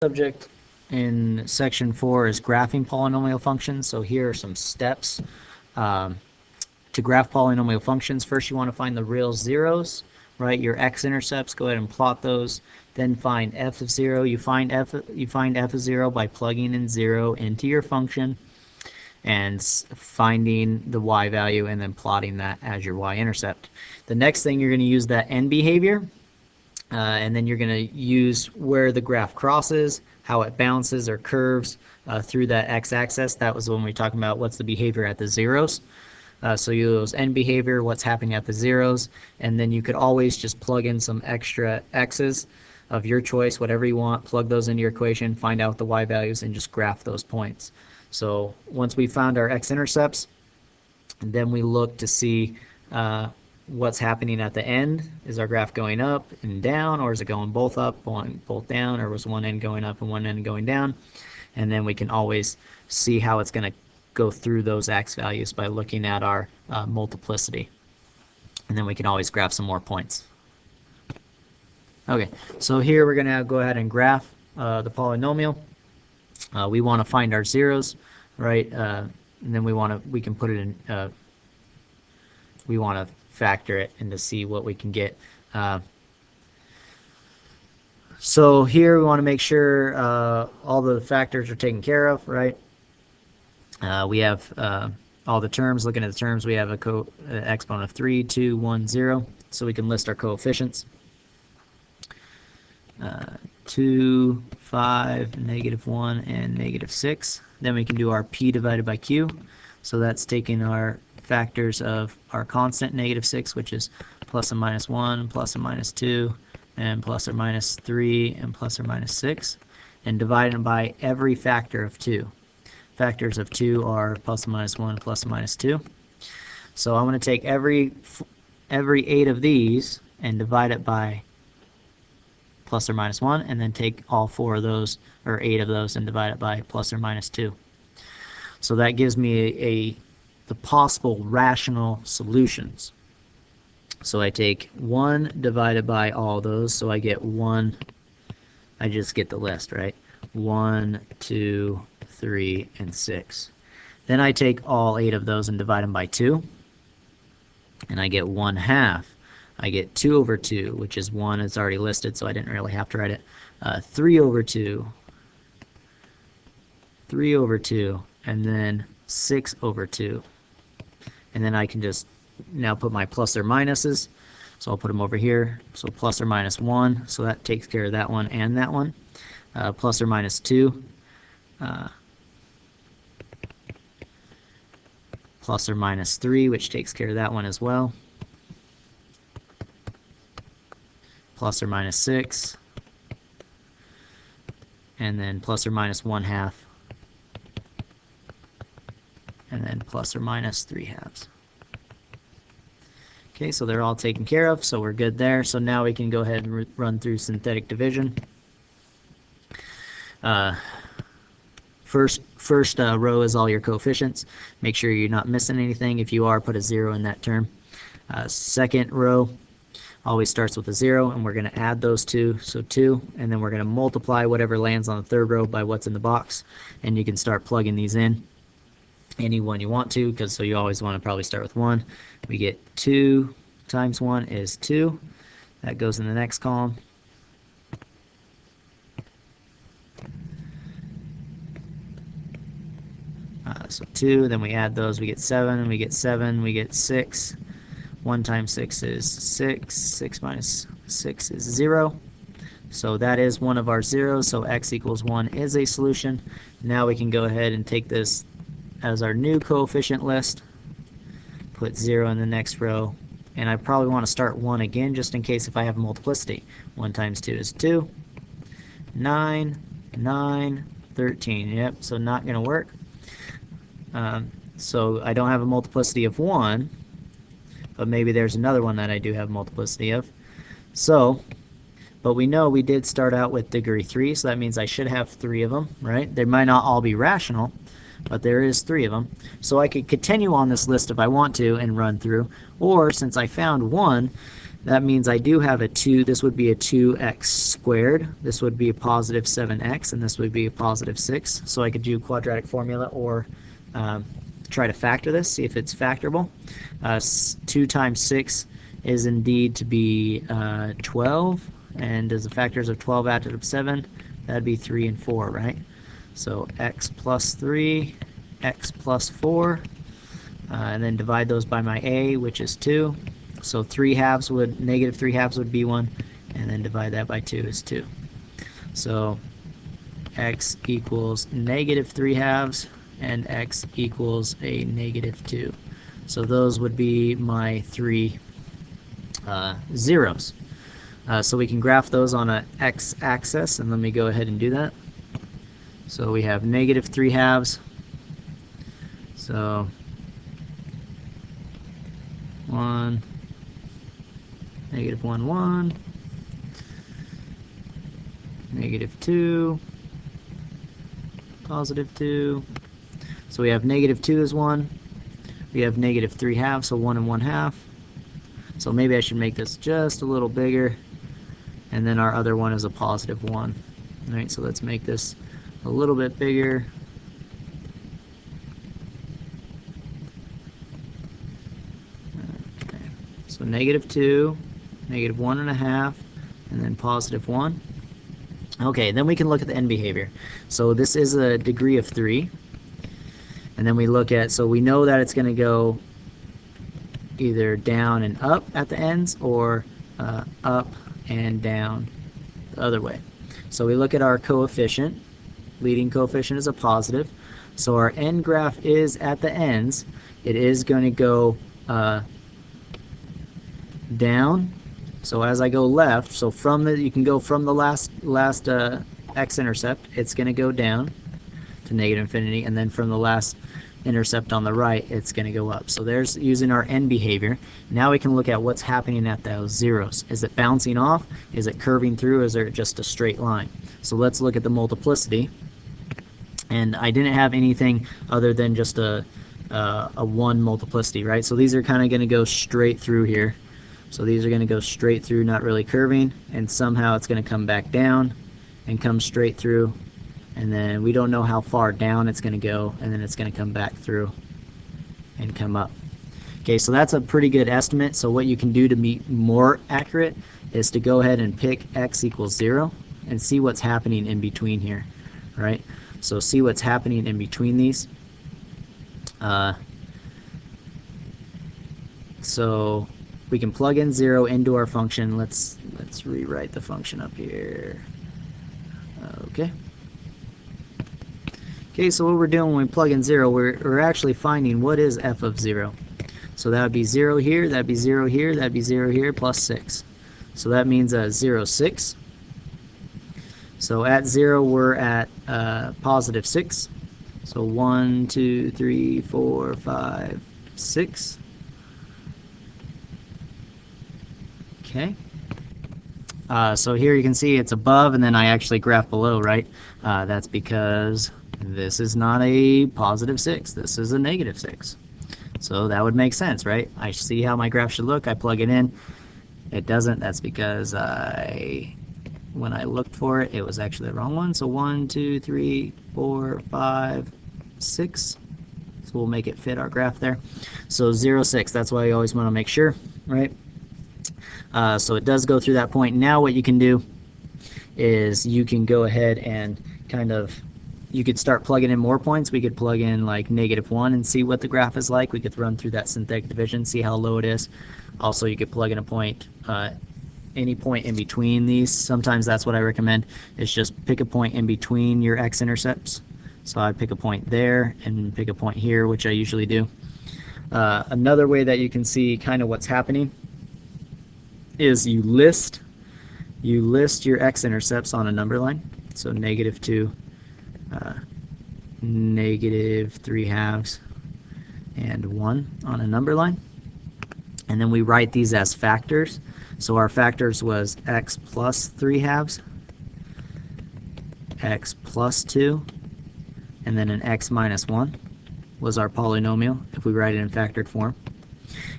Subject in section 4 is graphing polynomial functions. So here are some steps to graph polynomial functions. First, you want to find the real zeros, right? Your x-intercepts. Go ahead and plot those. Then find f of 0. You find f of 0 by plugging in 0 into your function and finding the y value and then plotting that as your y-intercept. The next thing, you're going to use that end behavior. And then you're going to use where the graph crosses, how it bounces or curves through that x-axis. That was when we were talking about what's the behavior at the zeros. So you use end behavior, what's happening at the zeros, and then you could always just plug in some extra x's of your choice, whatever you want, plug those into your equation, find out the y values, and just graph those points. So once we found our x-intercepts, then we look to see what's happening at the end. Is our graph going up and down, or is it going both up, both down, or was one end going up and one end going down? And then we can always see how it's going to go through those x values by looking at our multiplicity. And then we can always graph some more points. Okay, so here we're going to go ahead and graph the polynomial. We want to find our zeros, right? And then we can put it in, we want to factor it and to see what we can get. So here we want to make sure all the factors are taken care of, right? We have all the terms. Looking at the terms, we have an exponent of 3, 2, 1, 0. So we can list our coefficients. 2, 5, -1, and -6. Then we can do our p divided by q. So that's taking our factors of our constant -6, which is plus or minus 1, plus or minus 2, and plus or minus 3, and plus or minus 6, and dividing them by every factor of 2. Factors of 2 are plus or minus 1, plus or minus 2. So I'm going to take every 8 of these and divide it by plus or minus 1, and then take all 4 of those, or 8 of those, and divide it by plus or minus 2. So that gives me the possible rational solutions. So I take 1 divided by all those, so I get 1, I just get the list, right? 1, 2, 3, and 6. Then I take all 8 of those and divide them by 2, and I get 1/2. I get 2 over 2, which is 1. It's already listed, so I didn't really have to write it. 3 over 2, 3 over 2, and then 6 over 2. And then I can just now put my plus or minuses. So I'll put them over here. So plus or minus 1. So that takes care of that one and that one. Plus or minus 2. Plus or minus 3, which takes care of that one as well. Plus or minus 6. And then plus or minus 1/2. And then plus or minus 3/2. Okay, so they're all taken care of, so we're good there. So now we can go ahead and run through synthetic division. First row is all your coefficients. Make sure you're not missing anything. If you are, put a 0 in that term. Second row always starts with a 0, and we're going to add those two, so 2, and then we're going to multiply whatever lands on the third row by what's in the box, and you can start plugging these in. Any one you want to, because so you always want to probably start with 1. We get 2 times 1 is 2. That goes in the next column. So 2, then we add those, we get 7, and we get 7, we get 6. 1 times 6 is 6. 6 minus 6 is 0. So that is one of our zeros, so x equals 1 is a solution. Now we can go ahead and take this as our new coefficient list, put 0 in the next row, and I probably want to start 1 again just in case if I have a multiplicity. 1 times 2 is 2, 9, 9, 13. Yep, so not going to work. So I don't have a multiplicity of 1, but maybe there's another one that I do have a multiplicity of. So, but we know we did start out with degree 3, so that means I should have 3 of them, right? They might not all be rational, but there is 3 of them. So I could continue on this list if I want to and run through, or since I found 1, that means I do have a 2. This would be a 2x squared. This would be a positive 7x, and this would be a positive 6. So I could do quadratic formula or try to factor this, see if it's factorable. 2 times 6 is indeed to be 12, and as the factors of 12 added up 7, that'd be 3 and 4, right? So x plus 3, x plus 4, and then divide those by my a, which is 2. So negative 3 halves would be 1, and then divide that by 2 is 2. So x equals negative 3 halves, and x equals a negative 2. So those would be my 3 zeros. So we can graph those on an x-axis, and let me go ahead and do that. So we have negative 3 halves. So 1, negative 1, 1, negative 2, positive 2. So we have negative 2 is 1. We have negative 3 halves, so 1 and 1 half. So maybe I should make this just a little bigger. And then our other one is a positive 1. All right, so let's make this a little bit bigger. Okay, so negative 2, negative 1.5, and then positive 1. Okay, then we can look at the end behavior. So this is a degree of 3. And then we look at, so we know that it's going to go either down and up at the ends, or up and down the other way. So we look at our coefficient. Leading coefficient is a positive. So our end graph is at the ends. It is going to go down. So as I go left, so you can go from the last x-intercept, it's going to go down to negative infinity, and then from the last intercept on the right, it's going to go up. So there's using our end behavior. Now we can look at what's happening at those zeros. Is it bouncing off? Is it curving through? Is there just a straight line? So let's look at the multiplicity. And I didn't have anything other than just a 1 multiplicity, right? So these are kind of going to go straight through here. So these are going to go straight through, not really curving, and somehow it's going to come back down and come straight through. And then we don't know how far down it's going to go, and then it's going to come back through and come up. Okay, so that's a pretty good estimate. So what you can do to be more accurate is to go ahead and pick x equals 0 and see what's happening in between here, right? So see what's happening in between these. So we can plug in 0 into our function. Let's rewrite the function up here. Okay. Okay, so what we're doing when we plug in 0, we're actually finding what is f of 0. So that would be 0 here, that would be 0 here, that would be 0 here, plus 6. So that means 0, 6. So at 0, we're at positive 6. So 1, 2, 3, 4, 5, 6. Okay. So here you can see it's above, and then I actually graph below, right? That's because this is not a positive 6. This is a negative 6. So that would make sense, right? I see how my graph should look. I plug it in. It doesn't. That's because when I looked for it, it was actually the wrong one. So 1, 2, 3, 4, 5, 6. So we'll make it fit our graph there. So 0, 6. That's why you always want to make sure, right? So it does go through that point. Now what you can do is you can go ahead and you could start plugging in more points. We could plug in like -1 and see what the graph is like. We could run through that synthetic division, see how low it is. Also, you could plug in a point, any point in between these. Sometimes that's what I recommend, is just pick a point in between your x-intercepts. So I'd pick a point there and pick a point here, which I usually do. Another way that you can see kind of what's happening is you list your x-intercepts on a number line. So -2, -3 halves, and 1 on a number line. And then we write these as factors. So our factors was x plus 3 halves, x plus 2, and then an x minus 1 was our polynomial if we write it in factored form.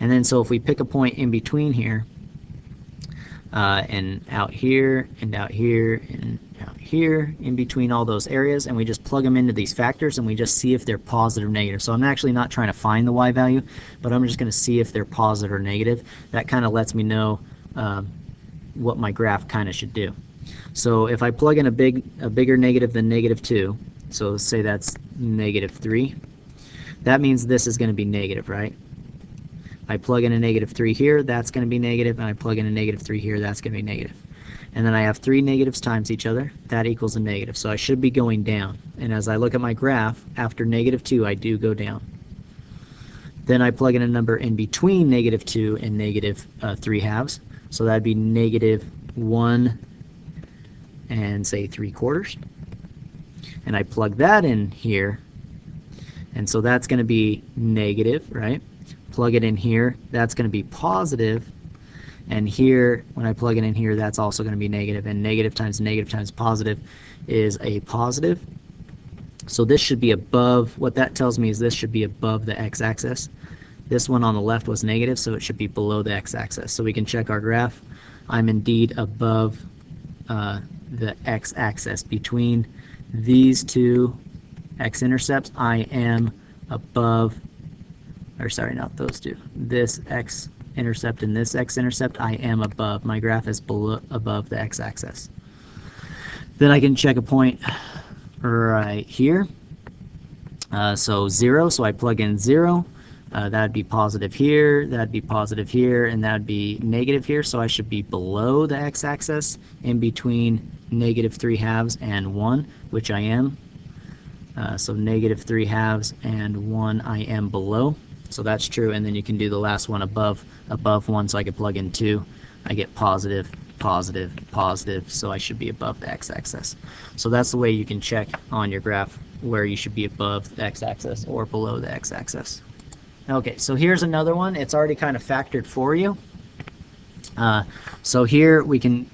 And then so if we pick a point in between here, and out here, and out here, and out here, in between all those areas, and we just plug them into these factors, and we just see if they're positive or negative. So I'm actually not trying to find the y value, but I'm just going to see if they're positive or negative. That kind of lets me know what my graph kind of should do. So if I plug in a bigger negative than -2, so let's say that's -3, that means this is going to be negative, right? I plug in a -3 here, that's going to be negative, and I plug in a -3 here, that's going to be negative. And then I have three negatives times each other, that equals a negative. So I should be going down. And as I look at my graph, after -2, I do go down. Then I plug in a number in between -2 and -3/2. So that'd be -1 and say 3/4. And I plug that in here, and so that's going to be negative, right? Plug it in here, that's going to be positive, and here, when I plug it in here, that's also going to be negative, and negative times positive is a positive. So this should be above, what that tells me is this should be above the x-axis. This one on the left was negative, so it should be below the x-axis. So we can check our graph. I'm indeed above the x-axis. Between these two x-intercepts, I am above, or sorry, not those two, this x-intercept and this x-intercept, I am above. My graph is above the x-axis. Then I can check a point right here. So 0, so I plug in 0. That'd be positive here, that'd be positive here, and that'd be negative here. So I should be below the x-axis, in between -3/2 and 1, which I am. So -3/2 and 1, I am below. So that's true. And then you can do the last one above 1. So I could plug in 2. I get positive, positive, positive. So I should be above the x-axis. So that's the way you can check on your graph where you should be above the x-axis or below the x-axis. Okay, so here's another one. It's already kind of factored for you. So here we can,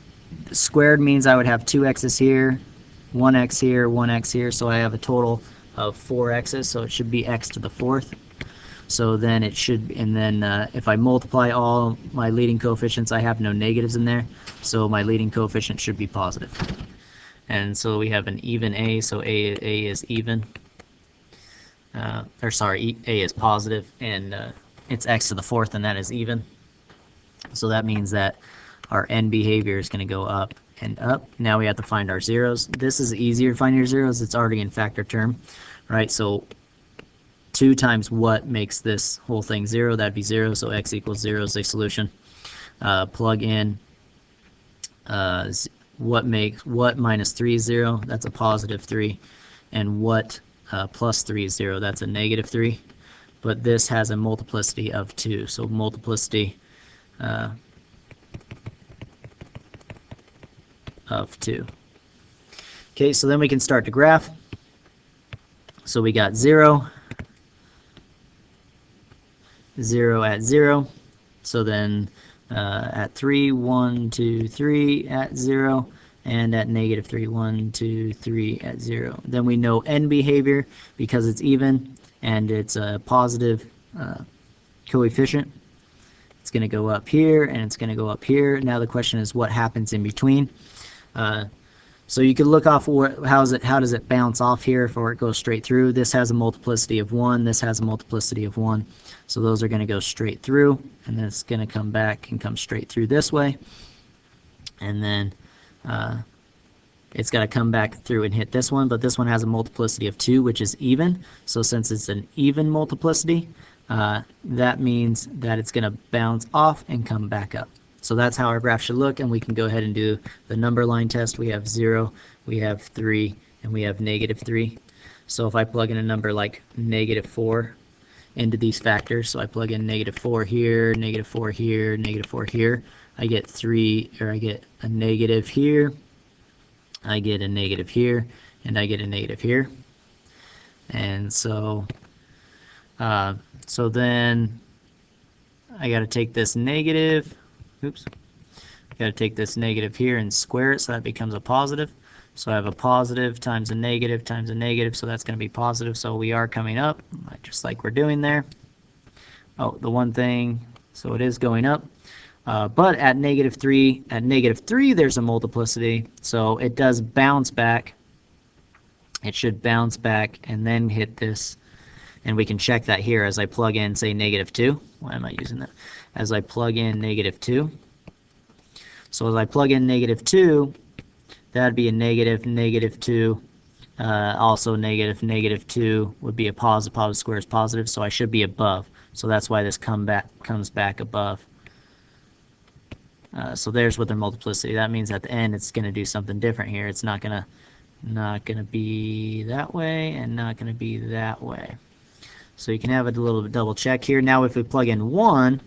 squared means I would have 2 x's here, 1 x here, 1 x here, so I have a total of 4 x's, so it should be x to the 4th. So then it should, and then if I multiply all my leading coefficients, I have no negatives in there, so my leading coefficient should be positive. And so we have an even a, so a is even. Or sorry, a is positive, and it's x to the 4th, and that is even. So that means that our end behavior is going to go up and up. Now we have to find our zeros. This is easier to find your zeros. It's already in factor term, right? So 2 times what makes this whole thing 0? That'd be 0. So x equals 0 is a solution. Plug in what minus 3 is 0? That's a positive 3. And what plus 3 is 0, that's a negative 3, but this has a multiplicity of 2, so multiplicity of 2. Okay, so then we can start to graph. So we got 0, 0 at 0, so then at 3, 1, 2, 3 at 0, and at -3, 1, 2, 3 at 0. Then we know end behavior because it's even and it's a positive coefficient. It's going to go up here and it's going to go up here. Now the question is what happens in between. So you could look off how does it bounce off here before it goes straight through. This has a multiplicity of 1. This has a multiplicity of 1. So those are going to go straight through, and then it's going to come back and come straight through this way. And then it's got to come back through and hit this one, but this one has a multiplicity of 2, which is even. So since it's an even multiplicity, that means that it's going to bounce off and come back up. So that's how our graph should look, and we can go ahead and do the number line test. We have 0, we have 3, and we have -3. So if I plug in a number like -4 into these factors, so I plug in -4 here, -4 here, -4 here, I get 3, or I get a negative here, I get a negative here, and I get a negative here. And so then I got to take this negative, got to take this negative here and square it, so that becomes a positive. So I have a positive times a negative times a negative, so that's going to be positive. So we are coming up, just like we're doing there. Oh, the one thing, so it is going up. But at negative 3, there's a multiplicity, so it does bounce back. It should bounce back and then hit this, and we can check that here as I plug in, say, negative 2. Why am I using that? As I plug in negative 2. So as I plug in negative 2, that'd be a negative, negative 2. Also negative, negative 2 would be a positive. Positive square is positive, so I should be above. So that's why this comes back above. So there's with their multiplicity. That means at the end it's going to do something different here. It's not gonna be that way and not going to be that way. So you can have a little double check here. Now if we plug in 1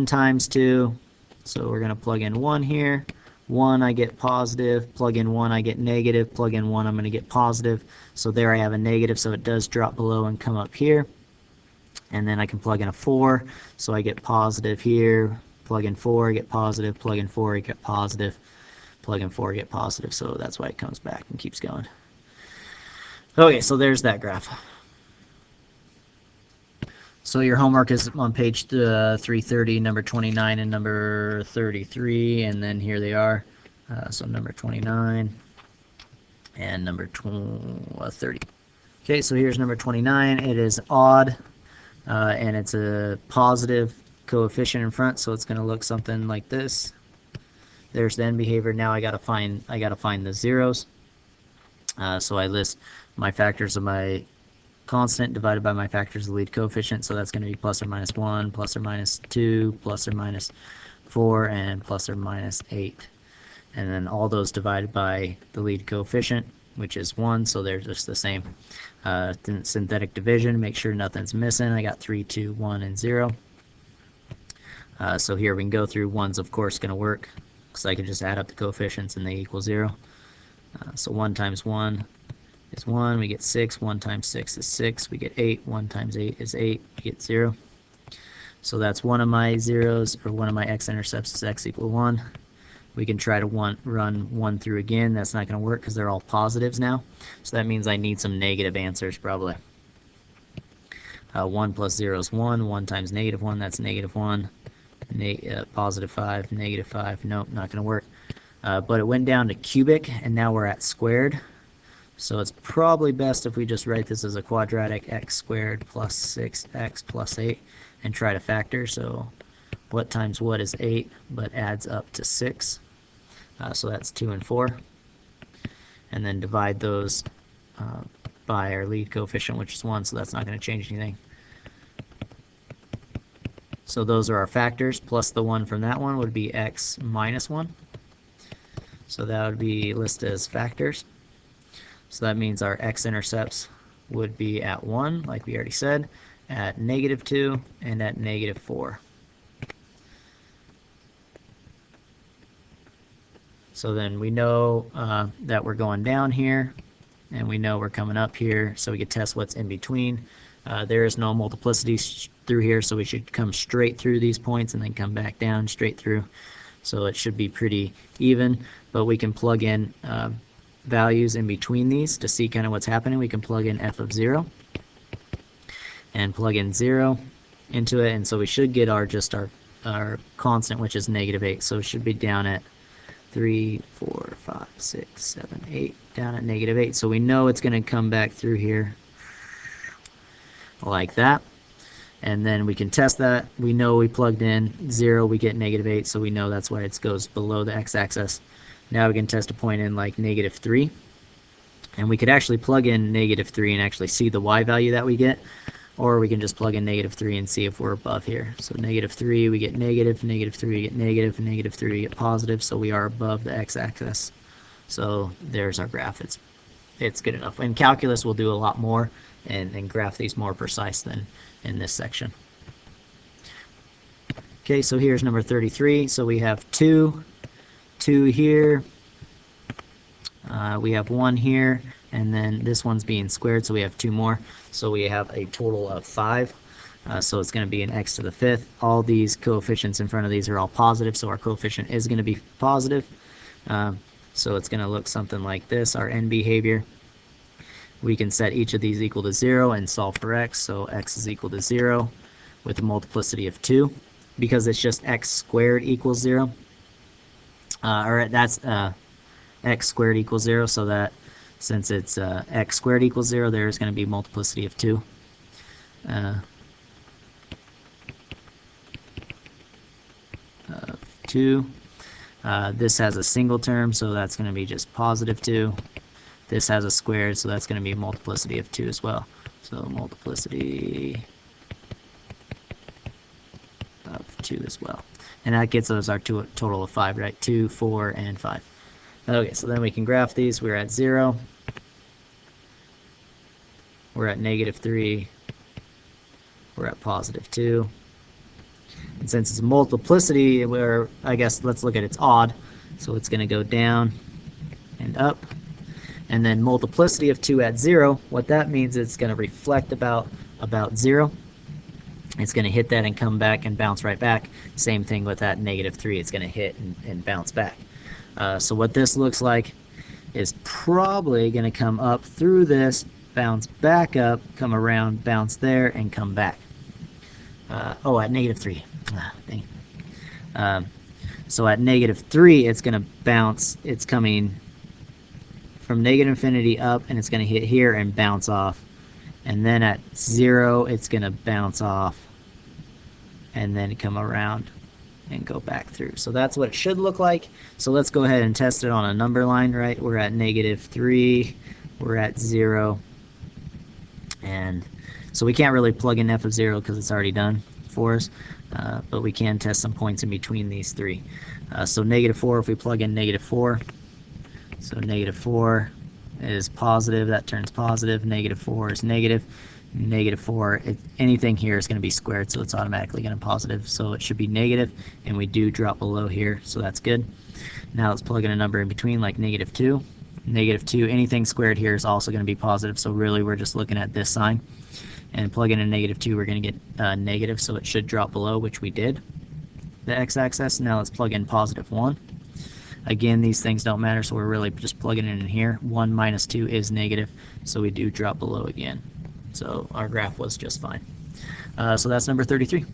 times 2, so we're going to plug in 1 here. 1 I get positive, plug in 1 I get negative, plug in 1 I'm going to get positive. So there I have a negative, so it does drop below and come up here. And then I can plug in a 4, so I get positive here. Plug in 4, get positive, plug in 4, get positive, plug in 4, get positive. So that's why it comes back and keeps going. Okay, so there's that graph. So your homework is on page 330, number 29 and number 33, and then here they are. So number 29 and number 30. Okay, so here's number 29. It is odd, and it's a positive coefficient in front, so it's going to look something like this. There's the end behavior. Now I got to find the zeros. So I list my factors of my constant divided by my factors of the lead coefficient, so that's going to be plus or minus 1, plus or minus 2, plus or minus 4, and plus or minus 8. And then all those divided by the lead coefficient, which is 1, so they're just the same. Synthetic division, make sure nothing's missing. I got 3, 2, 1, and 0. So here we can go through. 1's of course going to work, because I can just add up the coefficients and they equal 0. So 1 times 1 is 1, we get 6, 1 times 6 is 6, we get 8, 1 times 8 is 8, we get 0. So that's one of my zeros, or one of my x-intercepts is x equal 1. We can try to run 1 through again. That's not going to work because they're all positives now. So that means I need some negative answers probably. 1 plus 0 is 1, 1 times negative 1, that's negative 1. Positive 5, negative 5, nope, not going to work. But it went down to cubic, and now we're at squared. So it's probably best if we just write this as a quadratic, x squared plus 6x plus 8, and try to factor. So what times what is 8, but adds up to 6. So that's 2 and 4. And then divide those by our lead coefficient, which is 1, so that's not going to change anything. So those are our factors, plus the 1 from that one would be x minus 1. So that would be listed as factors. So that means our x-intercepts would be at 1, like we already said, at negative 2, and at negative 4. So then we know that we're going down here, and we know we're coming up here, so we can test what's in between. There is no multiplicity through here, so we should come straight through these points and then come back down straight through. So it should be pretty even, but we can plug in values in between these to see kind of what's happening. We can plug in f of 0 and plug in 0 into it, and so we should get our constant, which is negative 8. So it should be down at 3, 4, 5, 6, 7, 8, down at negative 8. So we know it's going to come back through here like that. And then we can test that. We know we plugged in 0, we get negative 8, so we know that's why it goes below the x-axis. Now we can test a point in like negative 3. And we could actually plug in negative 3 and actually see the y value that we get. Or we can just plug in negative 3 and see if we're above here. So negative 3 we get negative, negative 3 we get negative, and negative 3 we get positive, so we are above the x-axis. So there's our graph. It's good enough. In calculus we'll do a lot more and graph these more precise than in this section. Okay, so here's number 33. So we have 2 here, we have 1 here, and then this one's being squared, so we have 2 more. So we have a total of 5. So it's going to be an x to the 5th. All these coefficients in front of these are all positive, so our coefficient is going to be positive. So it's going to look something like this, our end behavior. We can set each of these equal to 0 and solve for x. So x is equal to 0 with a multiplicity of 2. because it's just x squared equals 0. Or that's x squared equals 0, so that since it's x squared equals 0, there's going to be multiplicity of 2. This has a single term, so that's going to be just positive 2. This has a squared, so that's going to be a multiplicity of 2 as well. So multiplicity of 2 as well. And that gets us our total of 5, right? 2, 4, and 5. Okay, so then we can graph these. We're at 0. We're at -3. We're at positive 2. And since it's a multiplicity, I guess let's look at its odd. So it's going to go down and up. And then multiplicity of 2 at 0, what that means is it's going to reflect about 0. It's going to hit that and come back and bounce right back. Same thing with that -3. It's going to hit and bounce back. So what this looks like is probably going to come up through this, bounce back up, come around, bounce there, and come back. At -3. Dang. So at -3, it's going to bounce. It's coming from -infinity up, and it's going to hit here and bounce off. And then at 0, it's going to bounce off and then come around and go back through. So that's what it should look like. So let's go ahead and test it on a number line, right? We're at -3, we're at 0, and so we can't really plug in f of 0 because it's already done for us, but we can test some points in between these three. So -4, if we plug in -4, so -4 is positive, that turns positive, -4 is negative, -4, anything here is going to be squared, so it's automatically going to positive, so it should be negative, and we do drop below here, so that's good. Now let's plug in a number in between, like -2. -2, anything squared here is also going to be positive, so really we're just looking at this sign. And plug in a -2, we're going to get negative, so it should drop below, which we did, the x-axis. Now let's plug in +1. Again, these things don't matter, so we're really just plugging it in here. 1 minus 2 is negative, so we do drop below again. So our graph was just fine. So that's number 33.